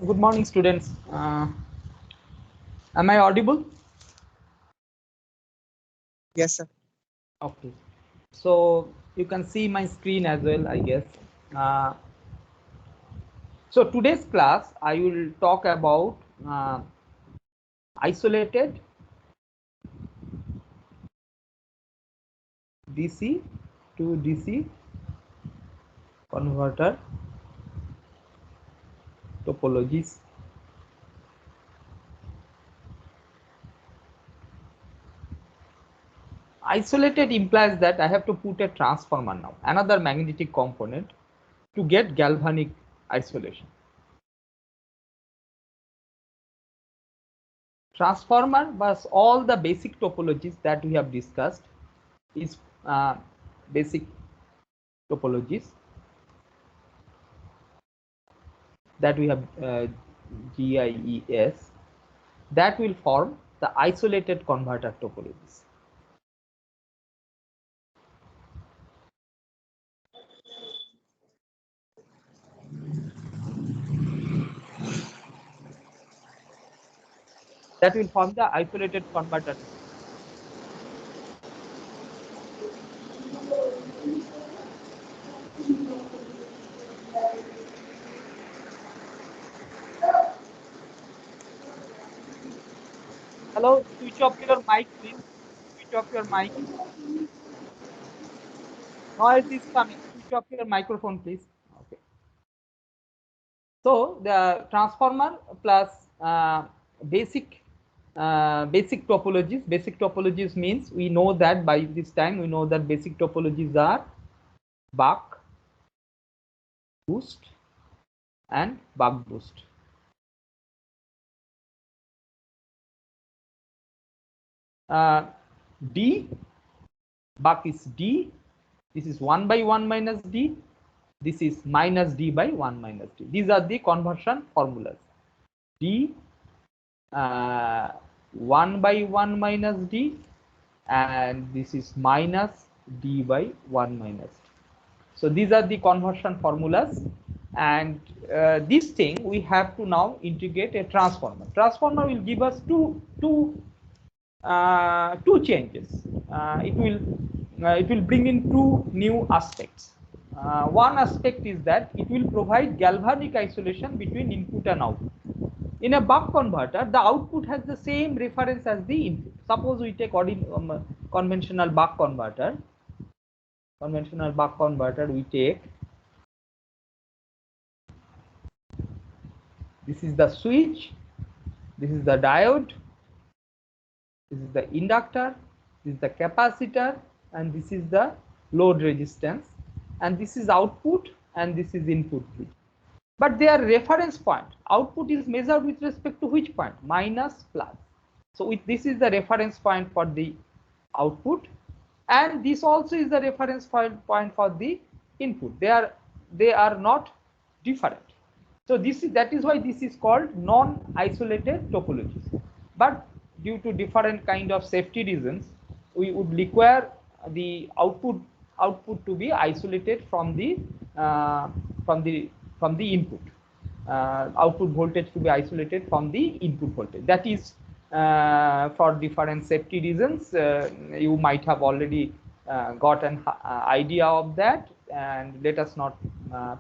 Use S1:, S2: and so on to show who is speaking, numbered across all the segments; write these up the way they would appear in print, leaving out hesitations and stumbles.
S1: Good morning, students. Am I audible?
S2: Yes, sir.
S1: Okay. So you can see my screen as well, I guess. So today's class, I will talk about isolated DC to DC converter topologies. Isolated implies that I have to put a transformer now, another magnetic component, to get galvanic isolation. Transformer plus all the basic topologies that we have discussed is basic topologies that we have GIES that will form the isolated converter topologies. That will form the isolated converter. Hello, switch off your mic, please. Switch off your mic. Noise is coming. Switch off your microphone, please. Okay. So the transformer plus basic topologies. Basic topologies means we know that by this time we know that basic topologies are buck, boost, and buck boost. D, buck is D. This is 1 by 1 minus D. This is minus D by 1 minus D. These are the conversion formulas. D 1 by 1 minus D, and this is minus D by 1 minus D. So these are the conversion formulas, and this thing we have to now integrate a transformer. Transformer will give us two changes. It will bring in two new aspects. One aspect is that it will provide galvanic isolation between input and output. In a buck converter, the output has the same reference as the input. Suppose we take conventional buck converter. Conventional buck converter, we take, this is the switch, this is the diode, this is the inductor, this is the capacitor, and this is the load resistance, and this is output and this is input. But their reference point, output is measured with respect to which point? Minus, plus. So this is the reference point for the output, and this also is the reference point for the input. They are not different. So that is why this is called non-isolated topologies. But due to different kind of safety reasons, we would require the output to be isolated from the input. Output voltage to be isolated from the input voltage. That is for different safety reasons. You might have already got an idea of that, and let us not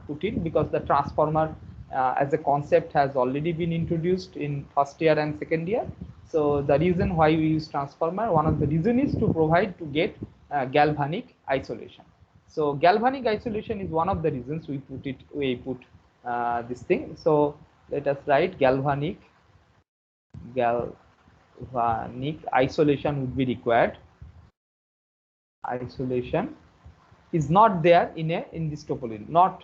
S1: put it, because the transformer as a concept has already been introduced in first year and second year. So the reason why we use transformer, one of the reason is to get galvanic isolation. So galvanic isolation is one of the reasons we put this thing. So let us write galvanic isolation would be required. Isolation is not there in this topology, not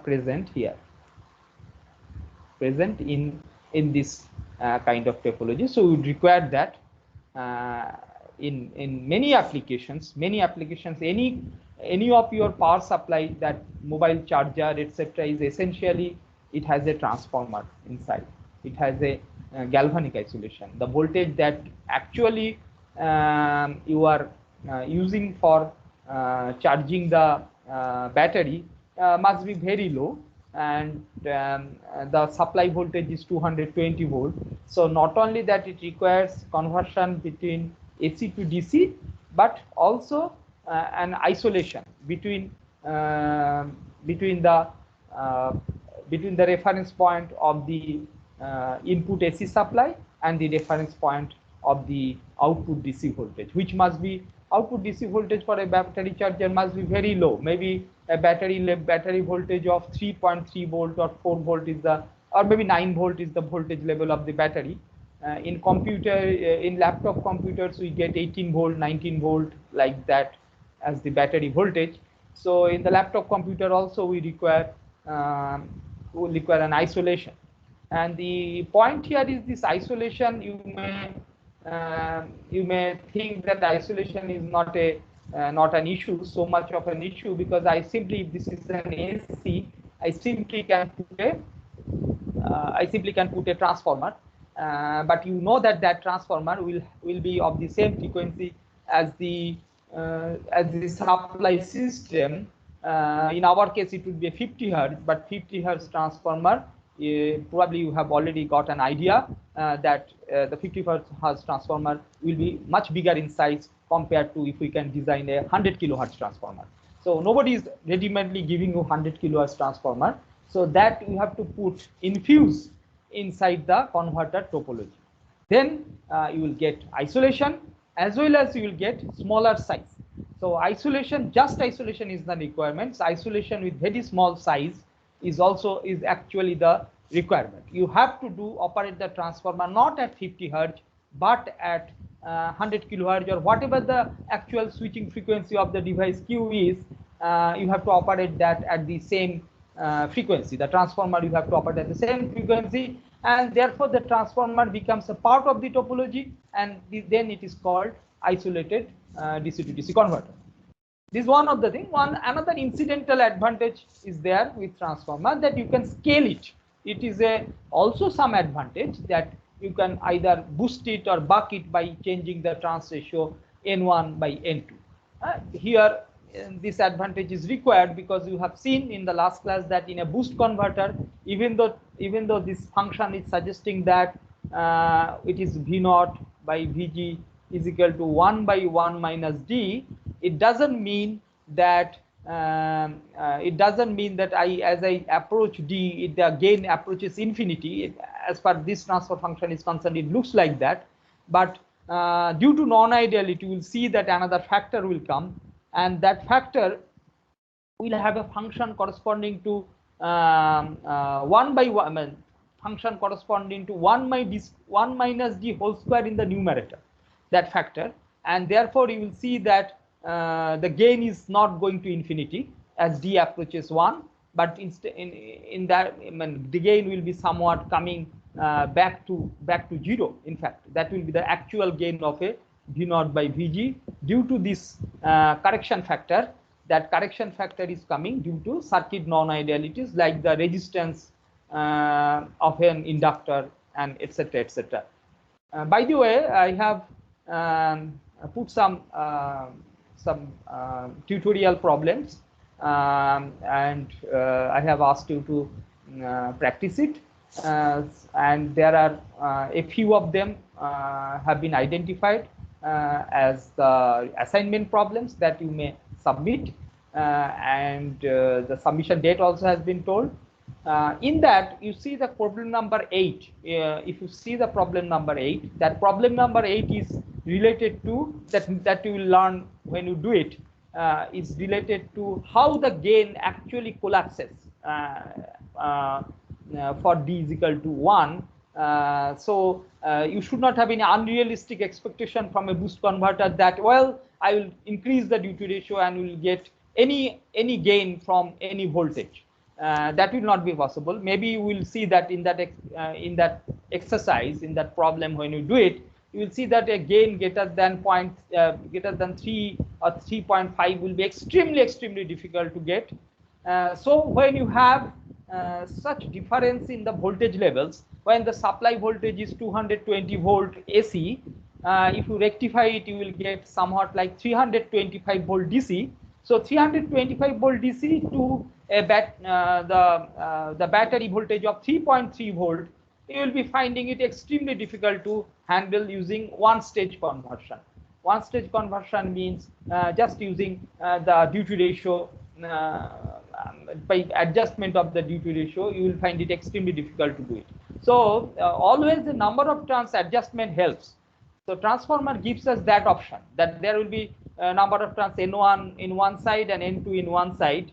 S1: present here, present in this kind of topology. So we would require that in many applications, any of your power supply, that mobile charger, etc., is essentially, it has a transformer inside. It has a galvanic isolation. The voltage that actually you are using for charging the battery must be very low, and the supply voltage is 220 volt. So not only that it requires conversion between AC to DC, but also an isolation between between the uh, between the reference point of the input AC supply and the reference point of the output DC voltage, which must be output DC voltage for a battery charger must be very low. Maybe a battery voltage of 3.3 volt or 4 volt is the, or maybe 9 volt is the voltage level of the battery. In computer, in laptop computers, we get 18 volt, 19 volt like that as the battery voltage. So in the laptop computer also we require an isolation. And the point here is this isolation. You may think that isolation is not an issue, so much of an issue, because I simply, if this is an AC, I simply can put a transformer, but you know that that transformer will be of the same frequency as the supply system. In our case, it would be a 50 hertz, but 50 hertz transformer, probably you have already got an idea that the 50 hertz transformer will be much bigger in size compared to if we can design a 100 kilohertz transformer. So nobody is ready-madely giving you 100 kilohertz transformer. So that you have to infuse inside the converter topology. Then you will get isolation, as well as you will get smaller size. So isolation, just isolation is the requirement. Isolation with very small size is actually the requirement. You have to operate the transformer not at 50 hertz, but at 100 kilohertz, or whatever the actual switching frequency of the device Q is. You have to operate that at the same frequency. The transformer you have to operate at the same frequency, and therefore the transformer becomes a part of the topology, and then it is called isolated DC to DC converter. This is one of the things. Another incidental advantage is there with transformer, that you can scale it. It is also some advantage that you can either boost it or buck it by changing the trans ratio N1 by N2. Here this advantage is required because you have seen in the last class that in a boost converter, even though this function is suggesting that it is V0 by Vg is equal to 1 by 1 minus d, it doesn't mean that as I approach d, the gain approaches infinity. As far as this transfer function is concerned, it looks like that, but due to non-ideality, you will see that another factor will come, and that factor will have a function corresponding to 1 by 1, I mean, function corresponding to 1 minus d whole square in the numerator, that factor, and therefore you will see that the gain is not going to infinity as d approaches 1, but in that, I mean, the gain will be somewhat coming back to 0. In fact, that will be the actual gain of a V0 by Vg due to this correction factor. That correction factor is coming due to circuit non-idealities like the resistance of an inductor, and etc. etc. By the way, I have put some tutorial problems, and I have asked you to practice it, and there are a few of them have been identified as the assignment problems that you may submit, and the submission date also has been told. In that, you see the problem number 8. If you see the problem number 8, that problem number 8 is related to that you will learn when you do it, is related to how the gain actually collapses for d is equal to 1. So you should not have any unrealistic expectation from a boost converter that, well, I will increase the duty ratio and will get any gain from any voltage. That will not be possible. Maybe you will see that in that exercise, in that problem, when you do it, you will see that a gain greater than 3 or 3.5 will be extremely difficult to get. So when you have such difference in the voltage levels, when the supply voltage is 220 volt AC, if you rectify it, you will get somewhat like 325 volt DC. So 325 volt DC to a the battery voltage of 3.3 volt, you will be finding it extremely difficult to handle using one stage conversion. One stage conversion means just using the duty ratio, by adjustment of the duty ratio, you will find it extremely difficult to do it. So always the number of turns adjustment helps. So transformer gives us that option, that there will be a number of turns N1 in one side and N2 in one side,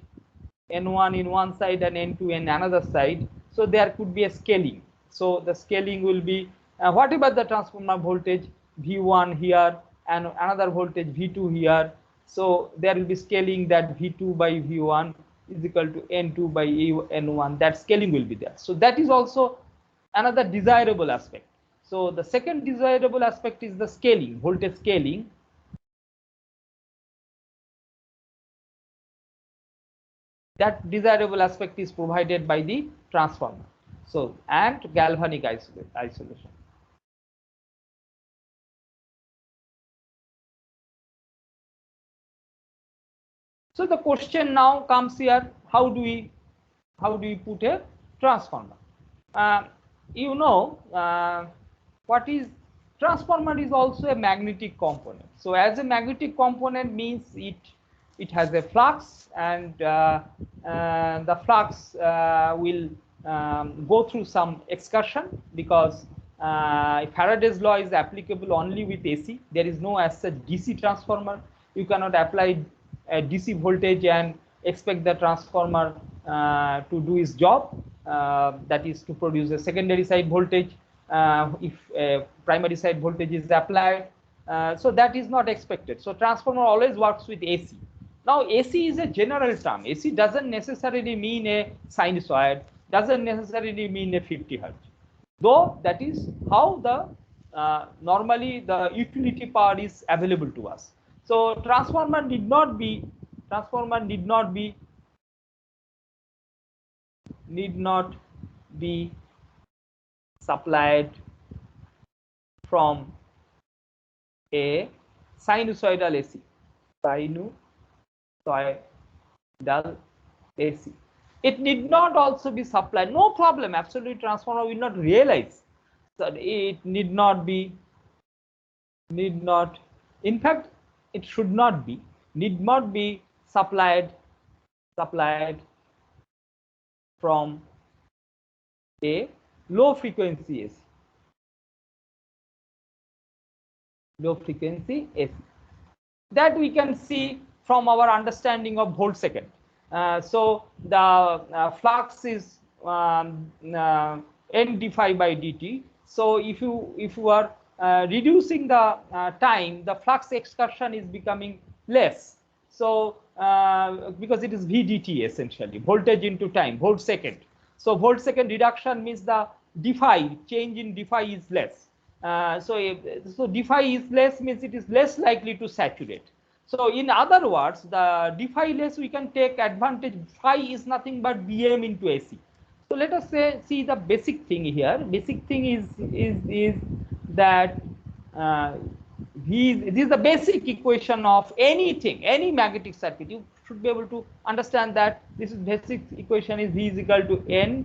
S1: N1 in one side and N2 in another side. So there could be a scaling. So the scaling will be whatever the transformer voltage V1 here and another voltage V2 here. So there will be scaling, that V2 by V1 is equal to N2 by N1. That scaling will be there. So that is also another desirable aspect. So the second desirable aspect is the scaling, voltage scaling. That desirable aspect is provided by the transformer. So, and galvanic isolation. So the question now comes here: how do we put a transformer? You know, what is transformer is also a magnetic component. So as a magnetic component means it has a flux, and the flux will go through some excursion, because Faraday's law is applicable only with AC. There is no as such DC transformer. You cannot apply a DC voltage and expect the transformer to do its job, that is to produce a secondary side voltage if primary side voltage is applied. So that is not expected. So transformer always works with AC. Now AC is a general term. AC doesn't necessarily mean a sinusoid, doesn't necessarily mean a 50 Hz. Though that is how the normally the utility power is available to us. So transformer need not be supplied from a sinusoidal AC. Sinusoidal AC. It need not also be supplied. No problem. Absolutely, transformer will not realize that it need not. In fact, it should not be. Need not be supplied from a low frequency AC. Low frequency AC. That we can see from our understanding of volt second. So the flux is n d phi by dt. So if you are reducing the time, the flux excursion is becoming less. So because it is VDT essentially, voltage into time, volt second. So volt second reduction means the d phi, change in d phi is less. So d phi is less means it is less likely to saturate. So in other words, the d phi less, we can take advantage. Phi is nothing but Bm into AC. So let us see the basic thing here. Basic thing is that this is the basic equation of anything, any magnetic circuit. You should be able to understand that this is basic equation is V is equal to N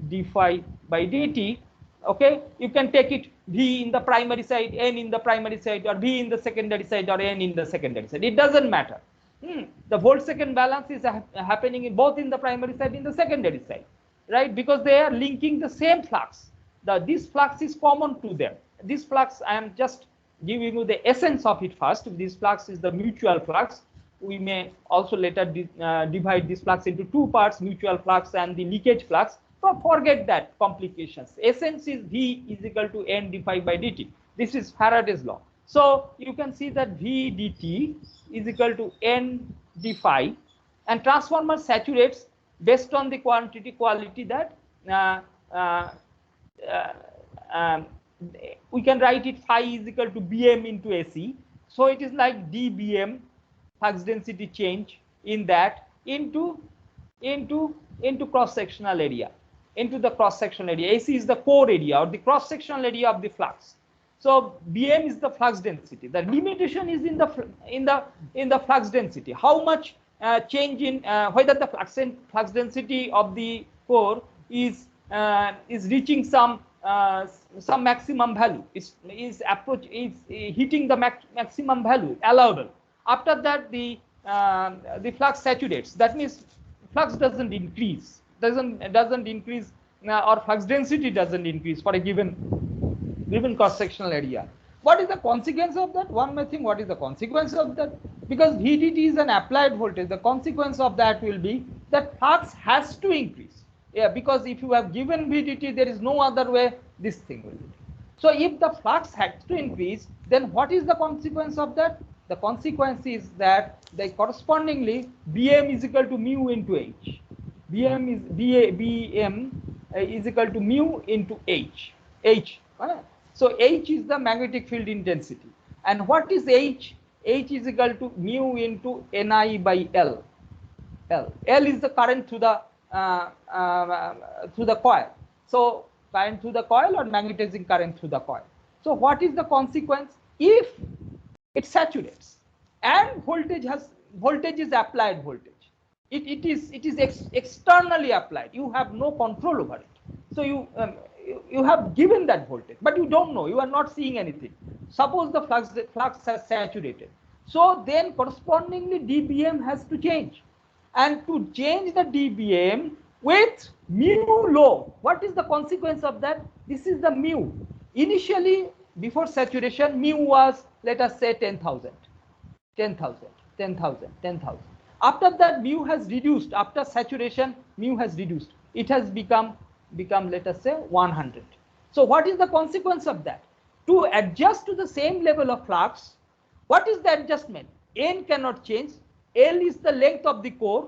S1: d phi by dt. Okay, you can take it V in the primary side, N in the primary side, or V in the secondary side, or N in the secondary side. It doesn't matter. The volt second balance is happening in both in the primary side, in the secondary side, right? Because they are linking the same flux. This flux is common to them. This flux, I am just giving you the essence of it first. This flux is the mutual flux. We may also later divide this flux into two parts, mutual flux and the leakage flux. So forget that complications. Essence is V is equal to N d phi by dt. This is Faraday's law. So you can see that V dt is equal to N d phi, and transformer saturates based on the quality that we can write it phi is equal to Bm into AC. So it is like dBm, flux density change in that into cross-sectional area, into the cross-sectional area. AC is the core area or the cross-sectional area of the flux. So Bm is the flux density. The limitation is in the flux density. How much change in whether the flux density of the core is reaching some maximum value, is hitting the maximum value allowable. After that, the flux saturates. That means flux doesn't increase, or flux density doesn't increase for a given cross sectional area. What is the consequence of that? One may think, what is the consequence of that? Because VDT is an applied voltage, the consequence of that will be that flux has to increase. Yeah, because if you have given VDT, there is no other way this thing will be. So if the flux has to increase, then what is the consequence of that? The consequence is that the correspondingly Bm is equal to mu into H. Bm is equal to mu into H. So H is the magnetic field intensity. And what is H? H is equal to mu into Ni by L. L is the current through the coil. So current through the coil or magnetizing current through the coil. So what is the consequence? If it saturates and voltage is applied voltage, it is externally applied. You have no control over it. So you have given that voltage, but you don't know, you are not seeing anything. Suppose the flux has saturated. So then correspondingly dBm has to change. And to change the dBm with mu low, what is the consequence of that? This is the mu. Initially, before saturation, mu was, let us say, 10,000. After that, mu has reduced. After saturation, mu has reduced. It has become, let us say, 100. So what is the consequence of that? To adjust to the same level of flux, what is the adjustment? N cannot change. L is the length of the core.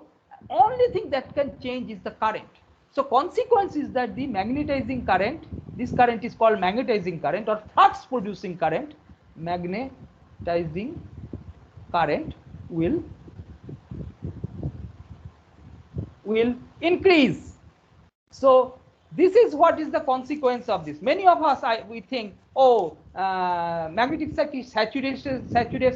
S1: Only thing that can change is the current. So consequence is that the magnetizing current, this current is called magnetizing current or flux producing current. Magnetizing current will increase. So this is what is the consequence of this. Many of us, we think, oh, magnetic saturates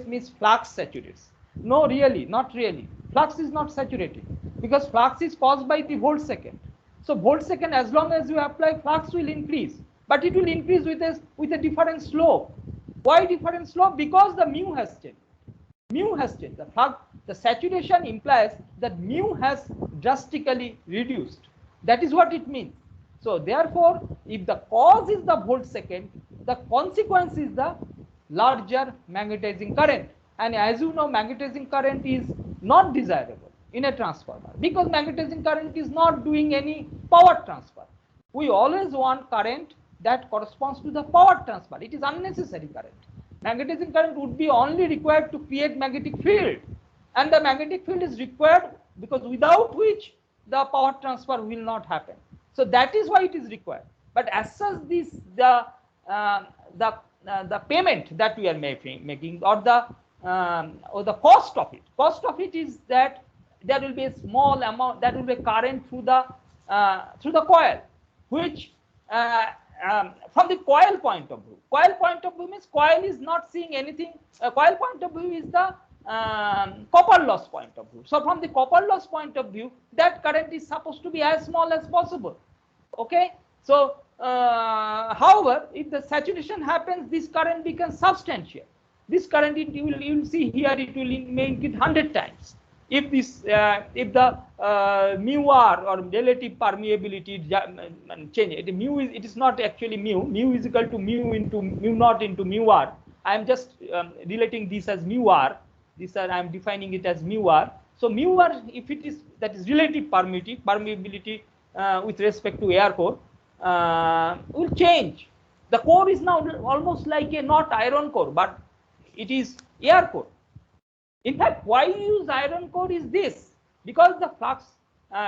S1: means flux saturates. No, really, not really. Flux is not saturating because flux is caused by the volt second. So volt second, as long as you apply, flux will increase, but it will increase with a different slope. Why different slope? Because the mu has changed. Mu has changed. The saturation implies that mu has drastically reduced. That is what it means. So therefore, if the cause is the volt second, the consequence is the larger magnetizing current. And as you know, magnetizing current is not desirable in a transformer because magnetizing current is not doing any power transfer. We always want current that corresponds to the power transfer. It is unnecessary current. Magnetizing current would be only required to create magnetic field, and the magnetic field is required because without which the power transfer will not happen. So that is why it is required. But as such, the payment that we are making or the cost of it is that there will be a small amount, that will be current through the coil, which from the coil point of view means coil is not seeing anything. Coil point of view is the copper loss point of view. So from the copper loss point of view, that current is supposed to be as small as possible. Okay. So however, if the saturation happens, this current becomes substantial. This current, you will see here, it will make it 100 times. If the mu r or relative permeability change, it is not actually mu. Mu is equal to mu into mu naught into mu r. I am just relating this as mu r. I am defining it as mu r. So mu r, if it is, that is relative permeability with respect to air core, will change. The core is now almost like a not iron core, but it is air core. In fact, why use iron core is this, because the flux,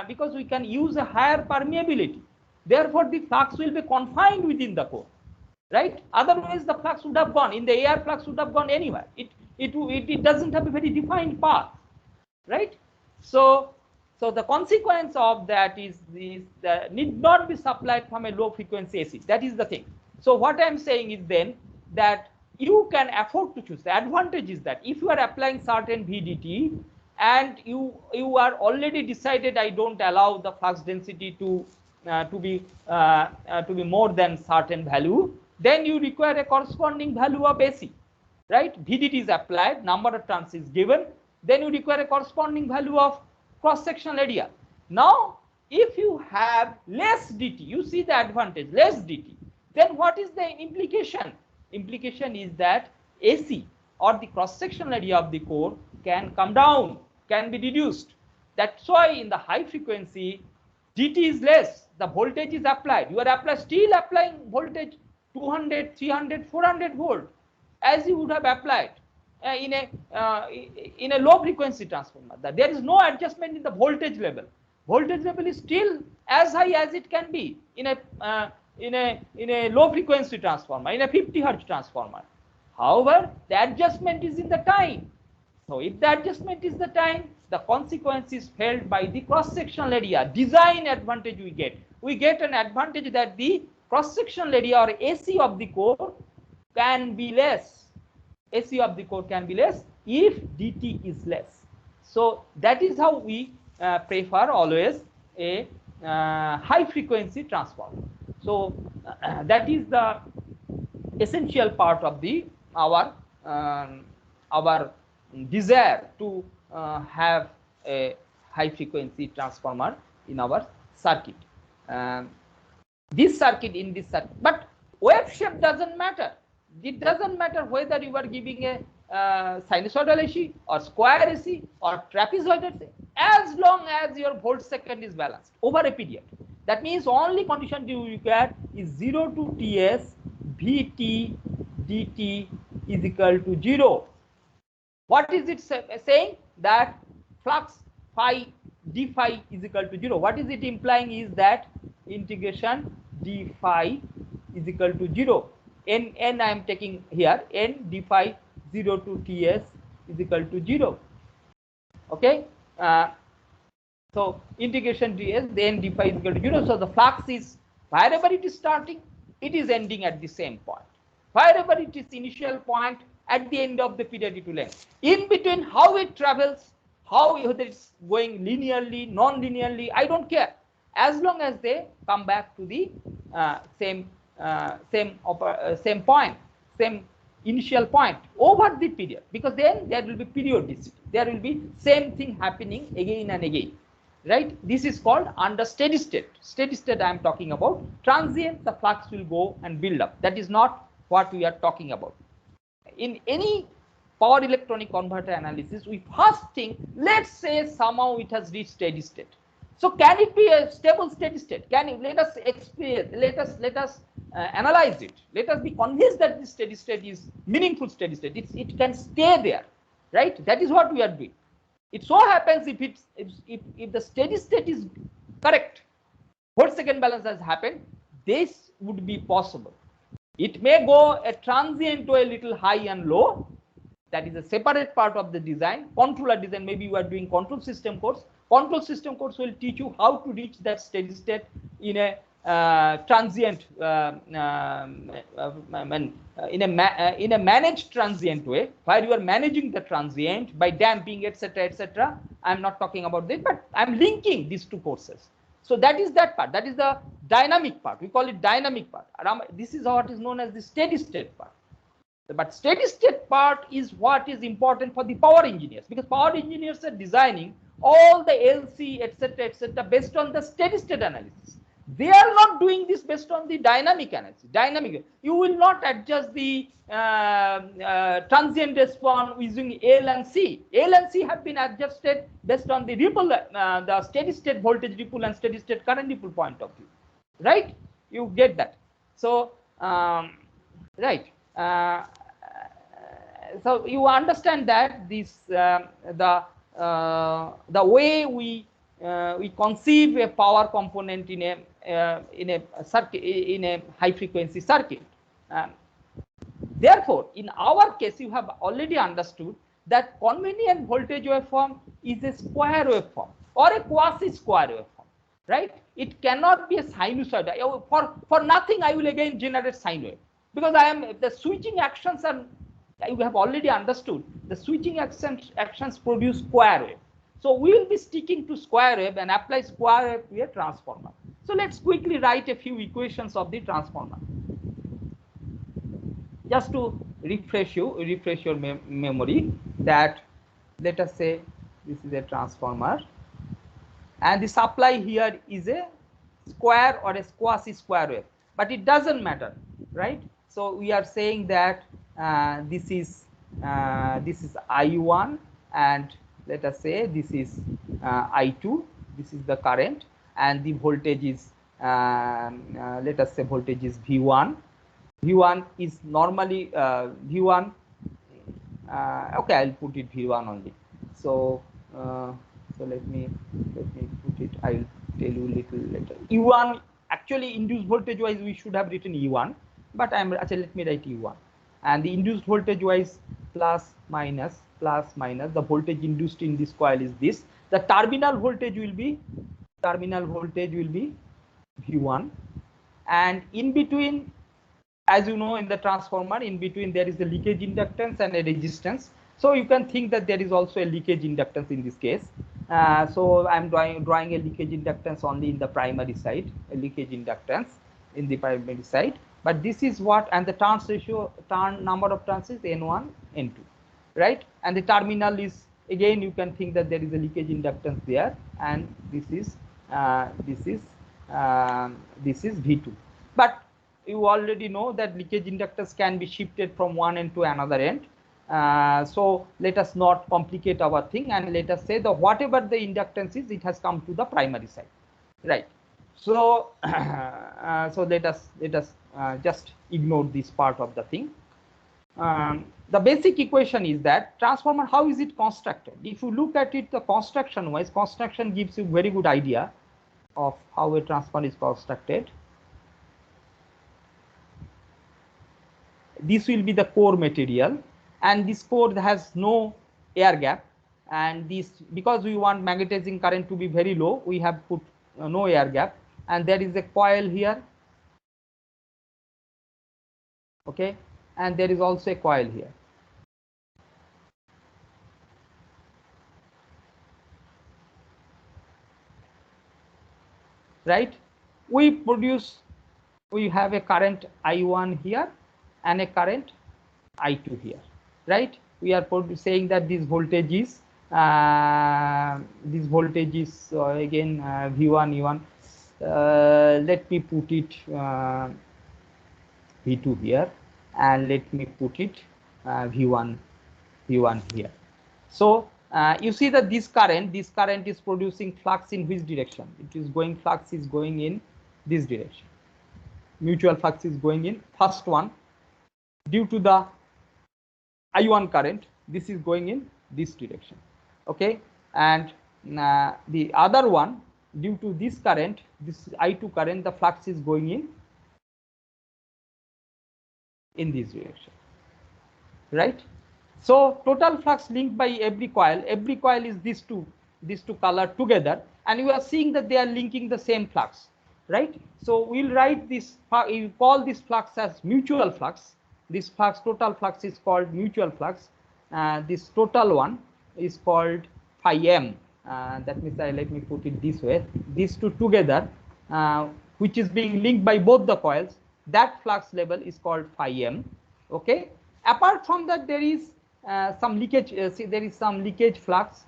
S1: because we can use a higher permeability. Therefore, the flux will be confined within the core, right? Otherwise, the flux would have gone, in the air, flux would have gone anywhere. It doesn't have a very defined path, right? So the consequence of that is need not be supplied from a low frequency AC. That is the thing. So what I am saying is then that you can afford to choose. The advantage is that if you are applying certain VDT and you are already decided I don't allow the flux density to be more than certain value, then you require a corresponding value of AC, right? VDT is applied, number of turns is given, then you require a corresponding value of cross sectional area. Now if you have less DT, you see the advantage, less DT, then what is the implication? Implication is that AC or the cross sectional area of the core can come down, can be reduced. That's why in the high frequency DT is less, the voltage is applied, you are still applying voltage 200, 300, 400 volt as you would have applied in a low frequency transformer. There is no adjustment in the voltage level. Voltage level is still as high as it can be in a low frequency transformer, in a 50 hertz transformer. However, the adjustment is in the time. So if the adjustment is the time, the consequence is felt by the cross sectional area. Design advantage we get. We get an advantage that the cross sectional area or AC of the core can be less. AC of the core can be less if DT is less. So that is how we prefer always a high frequency transformer. So that is the essential part of the our desire to have a high frequency transformer in our circuit. This circuit, in this circuit, but wave shape doesn't matter. It doesn't matter whether you are giving a sinusoidal AC or square AC or trapezoidal AC, as long as your volt second is balanced over a period. That means only condition you require is 0 to Ts Vt dt is equal to 0. What is it saying? That flux phi d phi is equal to 0. What is it implying is that integration d phi is equal to 0. N I am taking here, n d phi 0 to Ts is equal to 0. Okay. So integration ds, then d phi is equal to 0. So the flux is, wherever it is starting, it is ending at the same point. Wherever it is initial point, at the end of the period it will end. In between, how it travels, whether it's going linearly, non-linearly, I don't care. As long as they come back to the same point, same initial point over the period, because then there will be periodicity. There will be same thing happening again and again, right? This is called under steady state. Steady state I am talking about. Transient, the flux will go and build up. That is not what we are talking about. In any power electronic converter analysis, we first think, let's say somehow it has reached steady state. So can it be a stable steady state? Can it, let us experience, let us analyze it. Let us be convinced that this steady state is meaningful steady state. It can stay there, right? That is what we are doing. It so happens if the steady state is correct, volt second balance has happened, this would be possible. It may go a transient to a little high and low. That is a separate part of the design. Controller design, maybe you are doing control system course. Control system course will teach you how to reach that steady state in a transient, in a managed transient way, where you are managing the transient by damping, etc., etc. I am not talking about this, but I am linking these two courses. So that is that part. That is the dynamic part. We call it dynamic part. This is what is known as the steady state part. But steady state part is what is important for the power engineers, because power engineers are designing all the LC, etc., based on the steady state analysis. They are not doing this based on the dynamic analysis. Dynamic, you will not adjust the transient response using L and C. L and C have been adjusted based on the ripple, the steady state voltage ripple and steady state current ripple point of view, right? You get that. So right. So you understand that this the way we conceive a power component in a circuit, in a high frequency circuit. Therefore, in our case, you have already understood that convenient voltage waveform is a square waveform or a quasi-square waveform, right? It cannot be a sinusoid. For nothing, I will again generate sine wave, because the switching actions are, you have already understood, the switching actions produce square wave. So we will be sticking to square wave and apply square wave to a transformer. So let's quickly write a few equations of the transformer. Just to refresh your memory, that let us say this is a transformer and the supply here is a square or a quasi square wave, but it doesn't matter, right? So we are saying that this is I1 and let us say this is I2, this is the current, and the voltage is let us say voltage is V1. V1 is normally V1. Okay, I'll put it V1 only. So so let me put it. I'll tell you little later. E1 actually induced voltage wise we should have written E1, but I'm actually let me write E1. And the induced voltage wise plus minus. The voltage induced in this coil is this. The terminal voltage will be V1, and in between, as you know, in the transformer, in between there is a leakage inductance and a resistance. So you can think that there is also a leakage inductance in this case. So I'm drawing a leakage inductance only in the primary side, a leakage inductance in the primary side. But this is what, and the turns ratio, number of turns is N1, N2, right? And the terminal is, again, you can think that there is a leakage inductance there, and this is V2. But you already know that leakage inductance can be shifted from one end to another end. So let us not complicate our thing, and let us say that whatever the inductance is, it has come to the primary side, right? So so let us just ignore this part of the thing. The basic equation is that transformer, how is it constructed? If you look at it, the construction wise, construction gives you very good idea of how a transformer is constructed. This will be the core material, and this core has no air gap, and this, because we want magnetizing current to be very low, we have put no air gap, and there is a coil here, okay, and there is also a coil here. Right? We have a current I1 here and a current I2 here, right? We are saying that this voltage is again V1, E1. Let me put it V2 here, and let me put it V1 here. So you see that this current is producing flux in which direction? Flux is going in this direction. Mutual flux is going in. First one, due to the I1 current, this is going in this direction, okay, and the other one, due to this current, this I2 current, the flux is going in this direction, right? So total flux linked by every coil is these two color together, and you are seeing that they are linking the same flux, right? So we'll write this, you call this flux as mutual flux. This flux, total flux, is called mutual flux. This total one is called phi m. That means, let me put it this way: these two together, which is being linked by both the coils, that flux level is called phi m. Okay. Apart from that, there is some leakage. See, there is some leakage flux,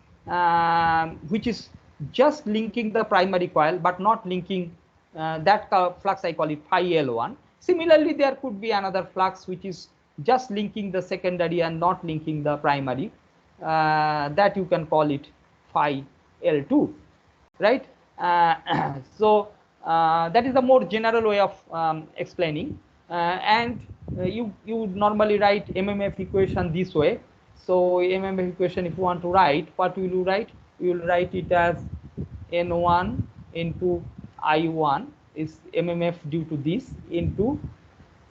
S1: which is just linking the primary coil, but not linking that flux. I call it phi L1. Similarly, there could be another flux which is just linking the secondary and not linking the primary. That you can call it phi L2, right? So that is the more general way of explaining, and you would normally write MMF equation this way. So MMF equation, if you want to write, what will you write? You will write it as N1 into I1 is MMF due to this, into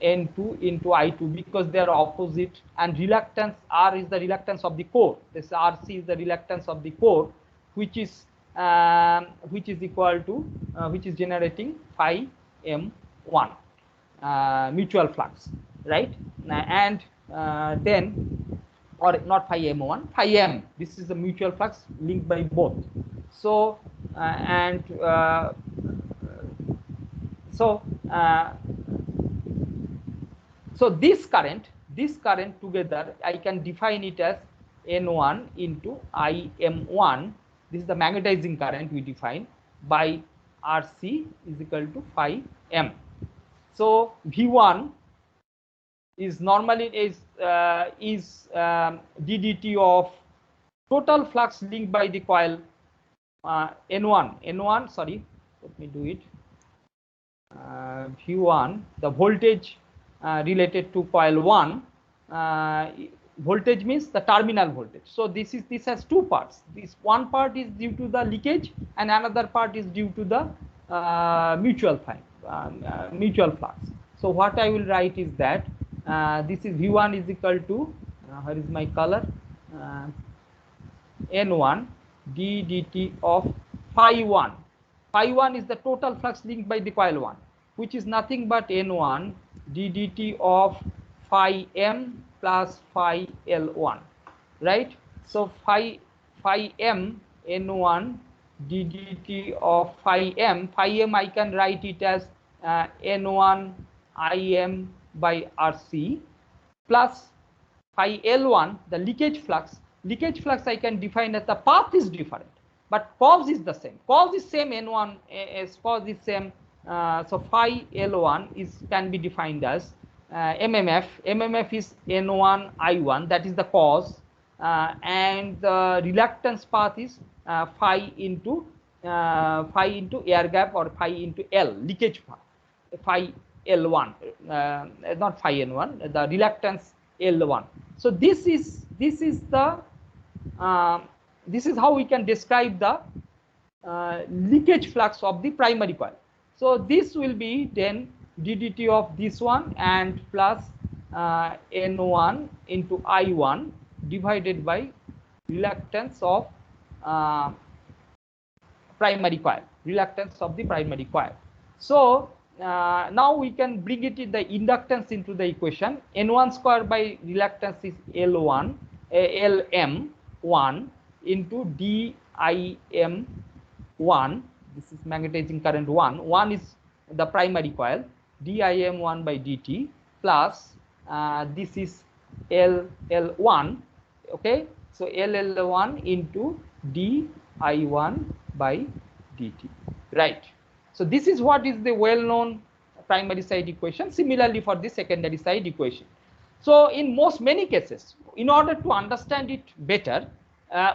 S1: N2 into I2, because they are opposite, and reluctance R is the reluctance of the core. This RC is the reluctance of the core, which is equal to which is generating phi M1 mutual flux, right? And then or not phi m1, phi m. This is the mutual flux linked by both. So so this current together, I can define it as N1 into IM1. This is the magnetizing current we define by RC is equal to phi m. So V1 is normally ddt of total flux linked by the coil N1. Sorry, let me do it. V1, the voltage related to coil 1. Voltage means the terminal voltage. So this has two parts. This one part is due to the leakage, and another part is due to the mutual flux. So what I will write is that this is V1 is equal to here is my color N1 d dt of phi 1. Phi 1 is the total flux linked by the coil 1, which is nothing but N1 d dt of phi m plus phi L1, right? So phi m N1 d dt of phi m I can write it as N1 Im by RC plus phi L1, the leakage flux. Leakage flux I can define as the path is different, but cause is the same. Cause is same N1 as cause is same. So phi L1 can be defined as MMF. MMF is N1 I1, that is the cause, and the reluctance path is phi into air gap or phi into L, leakage path, phi L1, not phi N1, the reluctance L1. So this is how we can describe the leakage flux of the primary coil. So this will be then ddt of this one and plus N1 into I1 divided by reluctance of primary coil, reluctance of the primary coil. So now we can bring it in the inductance into the equation. N1 square by reluctance is L1 Lm1 into DIM1. This is magnetizing current 1. 1 is the primary coil, DIM1 by dt plus this is LL1. Okay, so LL1 into DI1 by dt, right? So this is what is the well-known primary side equation. Similarly for the secondary side equation. So in many cases, in order to understand it better,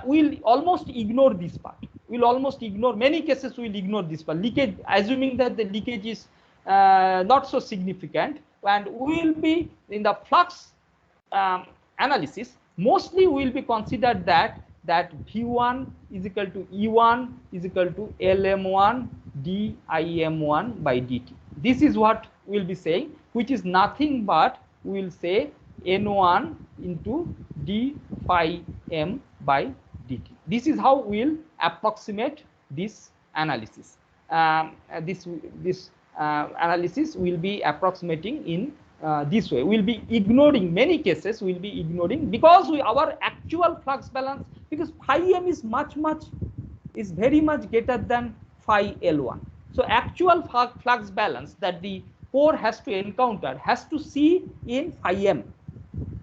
S1: we'll almost ignore this part. Many cases we'll ignore this part. Leakage, assuming that the leakage is not so significant, and we will be in the flux analysis, mostly will be considered that V1 is equal to E1 is equal to Lm1 DIM1 by dt. This is what we'll be saying, which is nothing but we will say N1 into d phi m by dt. This is how we'll approximate this analysis. This analysis will be approximating in this way. We'll be ignoring many cases. We'll be ignoring because our actual flux balance, because phi m is very much greater than phi L1. So actual flux balance that the core has to encounter has to see in phi m.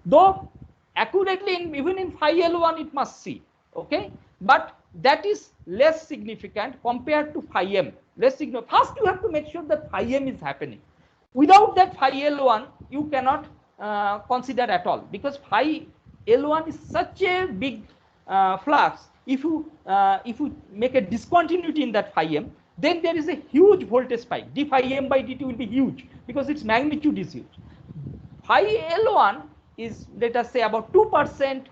S1: Though accurately even in phi L1 it must see, okay, but that is less significant compared to phi m. First you have to make sure that phi m is happening. Without that phi L1 you cannot consider at all, because phi L1 is such a big flux. If you make a discontinuity in that phi m, then there is a huge voltage spike. d phi m by dt will be huge because its magnitude is huge. Phi L1 is, let us say, about 2%.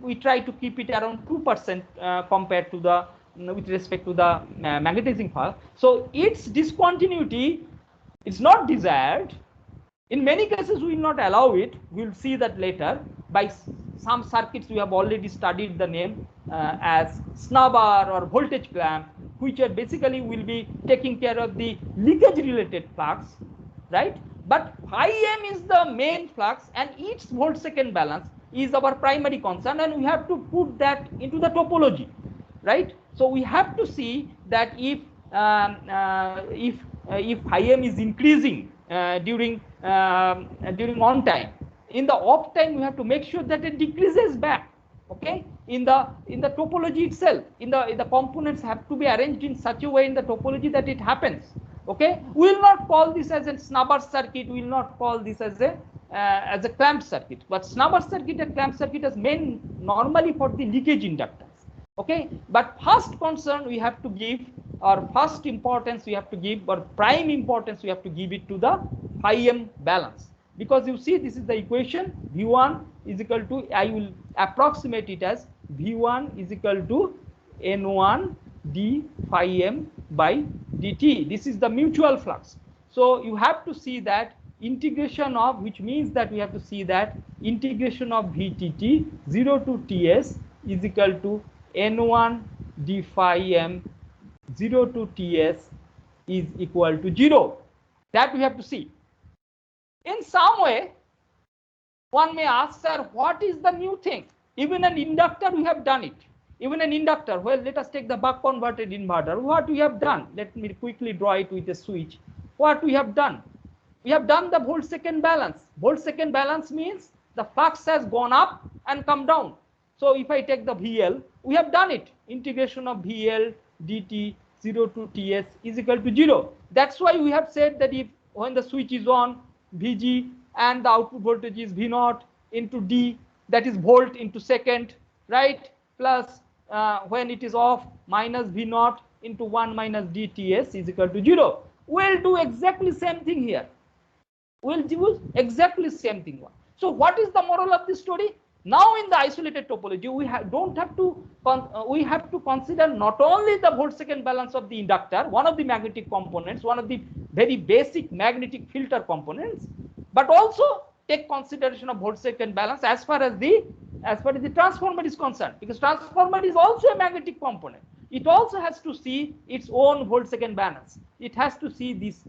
S1: We try to keep it around 2% compared to the with respect to the magnetizing flux. So its discontinuity is not desired. In many cases we will not allow it. We will see that later. By some circuits we have already studied the name as snubber or voltage clamp, which are basically will be taking care of the leakage related flux, right? But phi m is the main flux and its volt second balance is our primary concern, and we have to put that into the topology, right? So we have to see that if phi m is increasing during on time, in the off time we have to make sure that it decreases back. Okay, in the topology itself, in the components have to be arranged in such a way in the topology that it happens. Okay, we will not call this as a snubber circuit, we will not call this as a clamped circuit, but snubber circuit and clamped circuit is meant normally for the leakage inductance. Okay, but first concern we have to give, or first importance we have to give, or prime importance we have to give it to the phi m balance, because you see this is the equation, V1 is equal to, I will approximate it as V1 is equal to N1 d phi m by dt. This is the mutual flux. So you have to see that integration of, which means that we have to see that integration of Vtt 0 to Ts is equal to N1 d phi m 0 to Ts is equal to 0. That we have to see. In some way, one may ask, sir, what is the new thing? Even an inductor, we have done it. Even an inductor, well, let us take the buck converted inverter. What we have done? Let me quickly draw it with a switch. What we have done? We have done the volt-second balance. Volt-second balance means the flux has gone up and come down. So if I take the VL, we have done it. Integration of VL dt 0 to Ts is equal to 0. That's why we have said that if when the switch is on, Vg and the output voltage is V0 into D, that is volt into second, right? Plus when it is off, minus V0 into 1 minus dTs is equal to 0. We'll do exactly same thing here. We'll do exactly same thing. So what is the moral of this story? Now in the isolated topology, we we have to consider not only the volt-second balance of the inductor, one of the magnetic components, one of the very basic magnetic filter components, but also take consideration of volt-second balance as far as the transformer is concerned, because transformer is also a magnetic component. It also has to see its own volt-second balance. It has to see this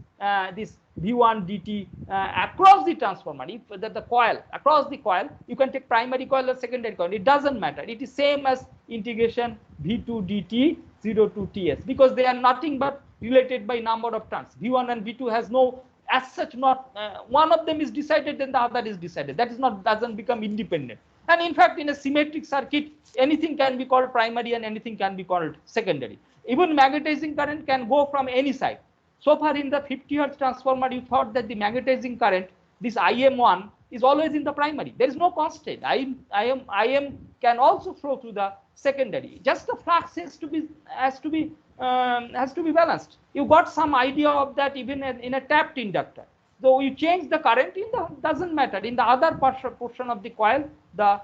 S1: V1 dt across the transformer. If the coil, across the coil, you can take primary coil or secondary coil. It doesn't matter. It is same as integration V2 dt 0 to Ts, because they are nothing but related by number of turns. V1 and V2 has no, as such, not one of them is decided, then the other is decided. That is not, doesn't become independent. And in fact, in a symmetric circuit, anything can be called primary and anything can be called secondary. Even magnetizing current can go from any side. So far in the 50 Hz transformer, you thought that the magnetizing current, this IM1, is always in the primary. There is no constant. IM can also flow through the secondary. Just the flux has to be balanced. You got some idea of that even in a tapped inductor. Though you change the current, doesn't matter. In the other portion of the coil, the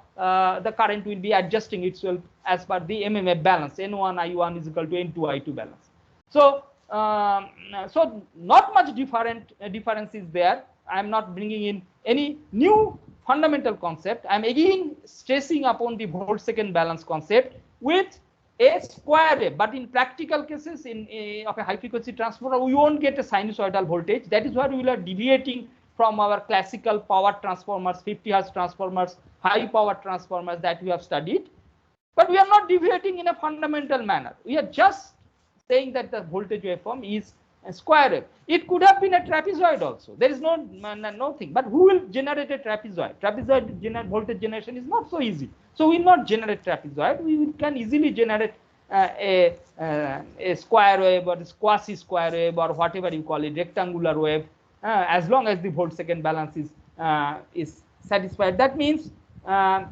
S1: current will be adjusting itself as per the MMF balance. N1 I1 is equal to N2 I2 balance. So so not much difference is there. I am not bringing in any new fundamental concept. I am again stressing upon the volt-second balance concept with a square wave. But in practical cases, of a high frequency transformer, we won't get a sinusoidal voltage. That is why we are deviating from our classical power transformers, 50 Hz transformers, high power transformers that we have studied. But we are not deviating in a fundamental manner. We are just saying that the voltage waveform is a square wave. It could have been a trapezoid also. There is no thing. But who will generate a trapezoid? Trapezoid voltage generation is not so easy. So we will not generate trapezoid. We can easily generate a square wave or quasi square wave or whatever you call it, rectangular wave, as long as the volt-second balance is satisfied. That means our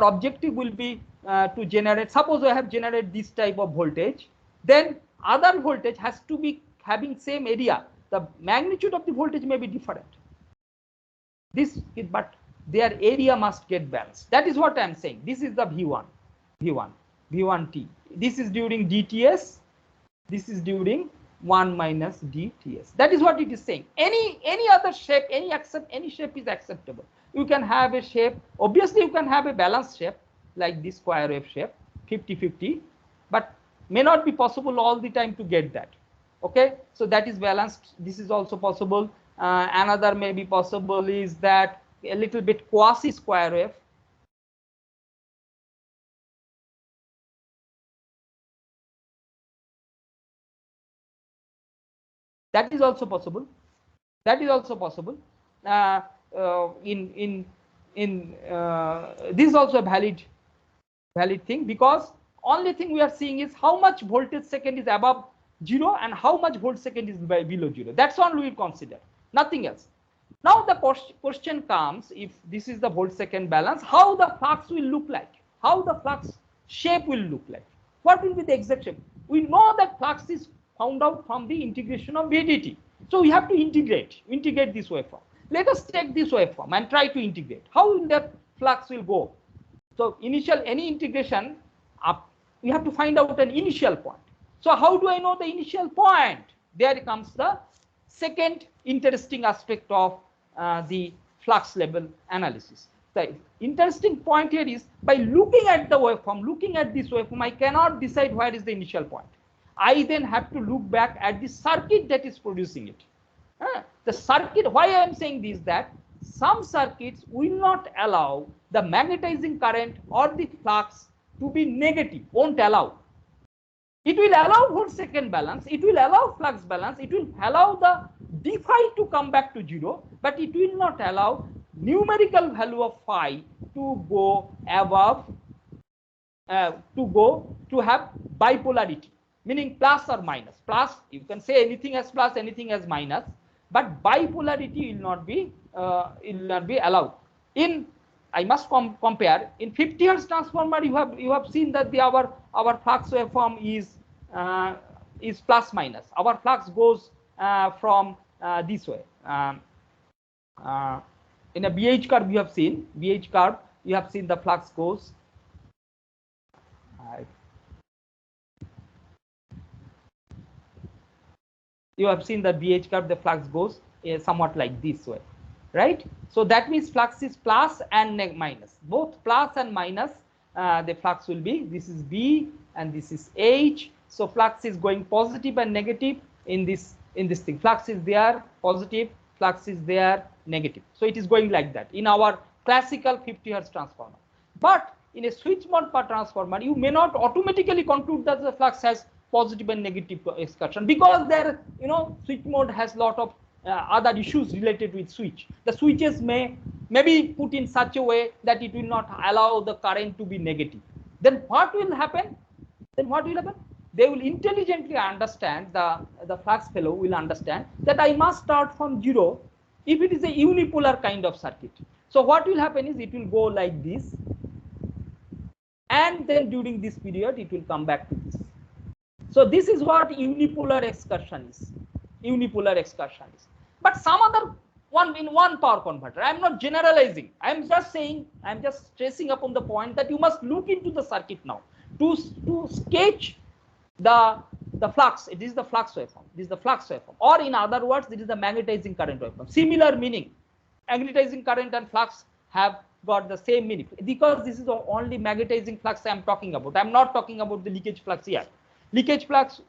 S1: objective will be to generate, suppose I have generated this type of voltage, then other voltage has to be having same area. The magnitude of the voltage may be different. But their area must get balanced. That is what I am saying. This is the V1T. This is during DTS. This is during 1 minus DTS. That is what it is saying. Any other shape, any shape is acceptable. You can have a shape. Obviously, you can have a balanced shape like this square wave shape, 50-50, but may not be possible all the time to get that. Okay, so that is balanced. This is also possible. Another may be possible is that a little bit quasi square wave. That is also possible. That is also possible. In this is also a valid thing, because only thing we are seeing is how much voltage second is above 0 and how much volt second is below 0. That's all we will consider, nothing else. Now the question comes, if this is the volt second balance, how the flux will look like, how the flux shape will look like, what will be the exact shape. We know that flux is found out from the integration of VDT. So we have to integrate this waveform. Let us take this waveform and try to integrate. How that flux will go? So any integration up, we have to find out an initial point. So how do I know the initial point? There comes the second interesting aspect of the flux level analysis. The interesting point here is, by looking at the waveform, looking at this waveform, I cannot decide where is the initial point. I then have to look back at the circuit that is producing it. The circuit, why I am saying this, that some circuits will not allow the magnetizing current or the flux to be negative, won't allow. It will allow volt second balance, it will allow flux balance, it will allow the d phi to come back to 0, but it will not allow numerical value of phi to go above, to have bipolarity, meaning plus or minus. Plus, you can say anything as plus, anything as minus, but bipolarity will not be allowed. I must compare in 50 Hz transformer. You have seen that our flux waveform is plus minus. Our flux goes from this way. In a BH curve, you have seen the flux goes. You have seen the BH curve, the flux goes somewhat like this way, right? So that means flux is plus and minus, both plus and minus. The flux will be, this is B and this is H. So flux is going positive and negative in this thing. Flux is there positive, flux is there negative. So it is going like that in our classical 50 Hz transformer. But in a switch mode power transformer, you may not automatically conclude that the flux has positive and negative excursion, because there, switch mode has lot of other issues related with switch. The switches may be put in such a way that it will not allow the current to be negative. Then what will happen? They will intelligently understand, the flux fellow will understand that I must start from 0 if it is a unipolar kind of circuit. So what will happen is, it will go like this, and then during this period it will come back to this. So this is what unipolar excursion is. But some other one in one power converter, I am not generalizing. I am just saying, I am just stressing upon the point that you must look into the circuit now to sketch the flux. It is the flux waveform. Or in other words, it is the magnetizing current waveform. Similar meaning. Magnetizing current and flux have got the same meaning, because this is the only magnetizing flux I am talking about. I am not talking about the leakage flux here. Leakage flux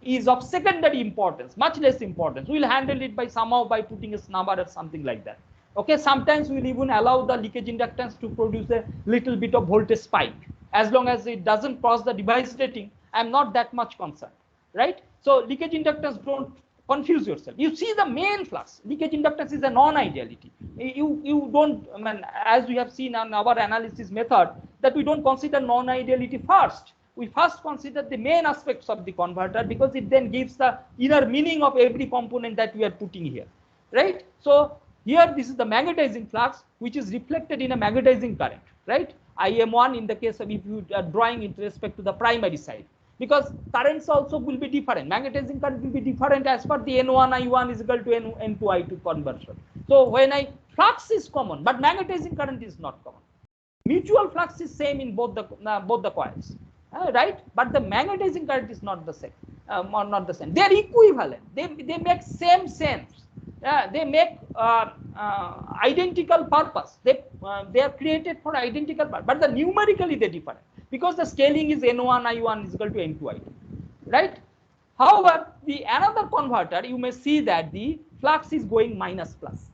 S1: is of secondary importance, much less importance. We will handle it by putting a snubber or something like that. Okay, sometimes we will even allow the leakage inductance to produce a little bit of voltage spike. As long as it doesn't cross the device rating, I am not that much concerned, right? So leakage inductance, don't confuse yourself. You see the main flux. Leakage inductance is a non-ideality. You don't, as we have seen on our analysis method, that we don't consider non-ideality first. We first consider the main aspects of the converter, because it then gives the inner meaning of every component that we are putting here, right? So here, this is the magnetizing flux, which is reflected in a magnetizing current, right? IM1 in the case of, if you are drawing it with respect to the primary side, because currents also will be different. Magnetizing current will be different as per the N1 I1 is equal to N2 I2 conversion. So when flux is common, but magnetizing current is not common. Mutual flux is same in both the coils. Right, but the magnetizing current is not the same. They are equivalent. They make same sense. They make identical purpose. They are created for identical purpose, but the numerically they differ, because the scaling is N1 I1 is equal to N2 I2, right? However, the another converter, you may see that the flux is going minus plus.